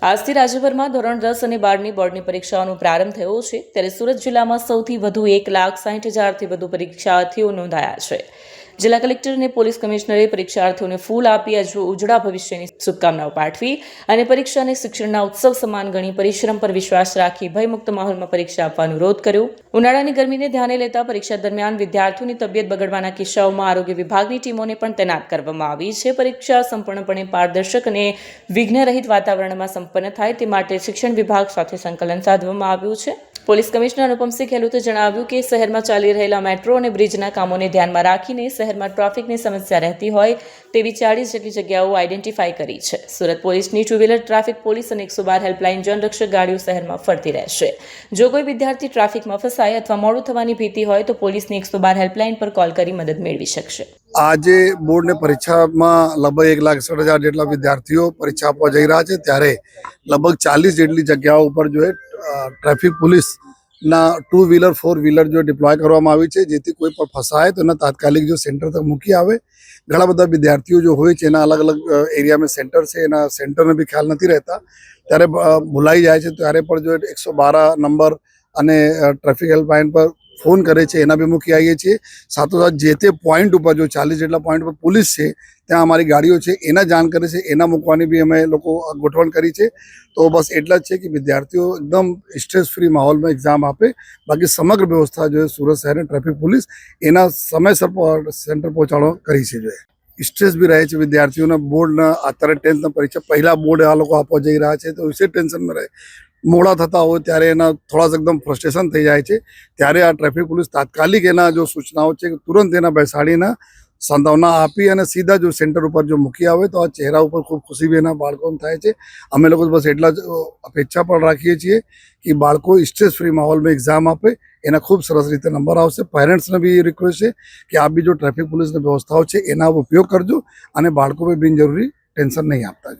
આજથી રાજ્યભરમાં ધોરણ 10 અને 12ની બોર્ડની પરીક્ષાઓનો પ્રારંભ થયો છે, ત્યારે સુરત જિલ્લામાં સૌથી વધુ 1,60,000થી વધુ પરીક્ષાર્થીઓ નોંધાયા છે। જિલ્લા કલેક્ટર અને પોલીસ કમિશનરે પરીક્ષાર્થીઓને ફૂલ આપી ઉજળા ભવિષ્યની શુભકામનાઓ પાઠવી અને પરીક્ષાને શિક્ષણના ઉત્સવ સમાન ગણી પરિશ્રમ પર વિશ્વાસ રાખી ભયમુક્ત માહોલમાં પરીક્ષા આપવા અનુરોધ કર્યો। ઉનાળાની ગરમીને ધ્યાને લેતા પરીક્ષા દરમિયાન વિદ્યાર્થીઓની તબિયત બગડવાના કિસ્સાઓમાં આરોગ્ય વિભાગની ટીમોને પણ તૈનાત કરવામાં આવી છે। પરીક્ષા સંપૂર્ણપણે પારદર્શક અને વિઘ્નરહિત વાતાવરણમાં સંપન્ન થાય તે માટે શિક્ષણ વિભાગ સાથે સંકલન સાધવામાં આવ્યું છે। પોલીસ કમિશનર અનુપમસિંહ ગેહલોતે જણાવ્યું કે શહેરમાં ચાલી રહેલા મેટ્રો અને બ્રિજના કામોને ધ્યાનમાં રાખીને શહેરમાં ટ્રાફિકની સમસ્યા રહેતી હોય તેવી 40 જેટલી જગ્યાઓ આઈડેન્ટિફાઈ કરી છે। સુરત પોલીસની 2 વ્હીલર ટ્રાફિક પોલીસ અને 112 હેલ્પલાઇન જનરક્ષક ગાડીઓ શહેરમાં ફરતી રહેશે। જો કોઈ વિદ્યાર્થી ટ્રાફિકમાં ફસાય અથવા મોડું થવાની ભીતિ હોય તો પોલીસની 112 હેલ્પલાઇન પર કોલ કરી મદદ મેળવી શકશે। આજે બોર્ડની પરીક્ષામાં લગભગ 1,60,000 જેટલા વિદ્યાર્થીઓ પરીક્ષા આપવા જઈ રહ્યા છે, ત્યારે લગભગ 40 જેટલી જગ્યાઓ ઉપર જો ટ્રાફિક પોલીસના 2 વ્હીલર 4 વ્હીલર જો ડિપ્લોય કરવામાં આવી છે, જેથી કોઈ પણ ફસાય તો એના તાત્કાલિક જો સેન્ટર તક મૂકી આવે। ઘણા બધા વિદ્યાર્થીઓ જો હોય છે એના અલગ અલગ એરિયામાં સેન્ટર છે, એના સેન્ટરને બી ખ્યાલ નથી રહેતા, ત્યારે ભૂલાઈ જાય છે, ત્યારે પણ જો 112 નંબર અને ટ્રાફિક હેલ્પલાઇન પર ફોન કરે છે એના બી મૂકી આવીએ છીએ। સાથોસાથ જે તે પોઈન્ટ ઉપર જો 40 જેટલા પોઈન્ટ પર પોલીસ છે ત્યાં અમારી ગાડીઓ છે એના જાણ કરે છે, એના મૂકવાની બી અમે લોકો ગોઠવણ કરી છે। તો બસ એટલા જ છે કે વિદ્યાર્થીઓ એકદમ સ્ટ્રેસ ફ્રી માહોલમાં એક્ઝામ આપે। બાકી સમગ્ર વ્યવસ્થા જો સુરત શહેરની ટ્રાફિક પોલીસ એના સમયસર સેન્ટર પહોંચાડવા કરી છે। જો સ્ટ્રેસ બી રહે છે વિદ્યાર્થીઓના બોર્ડના અત્યારે 10th પરીક્ષા પહેલા બોર્ડ આ લોકો આપવા જઈ રહ્યા છે, તો વિશે ટેન્શનમાં રહે, મોડા થતા હોય ત્યારે એના થોડા એકદમ ફ્રસ્ટ્રેશન થઈ જાય છે, ત્યારે આ ટ્રાફિક પોલીસ તાત્કાલિક એના જો સૂચનાઓ છે કે તુરંત એના બેસાડીને સાંત્વના આપી અને સીધા જો સેન્ટર ઉપર જો મૂકી આવે તો આ ચહેરા ઉપર ખૂબ ખુશી બી એના બાળકોને થાય છે। અમે લોકો બસ એટલા જ અપેક્ષા પણ રાખીએ છીએ કે બાળકો સ્ટ્રેસ ફ્રી માહોલમાં એક્ઝામ આપે, એના ખૂબ સરસ રીતે નંબર આવશે। પેરેન્ટ્સને બી રિક્વેસ્ટ છે કે આપ બી જો ટ્રાફિક પોલીસની વ્યવસ્થાઓ છે એના ઉપયોગ કરજો અને બાળકો બી બિનજરૂરી ટેન્શન નહીં આપતા।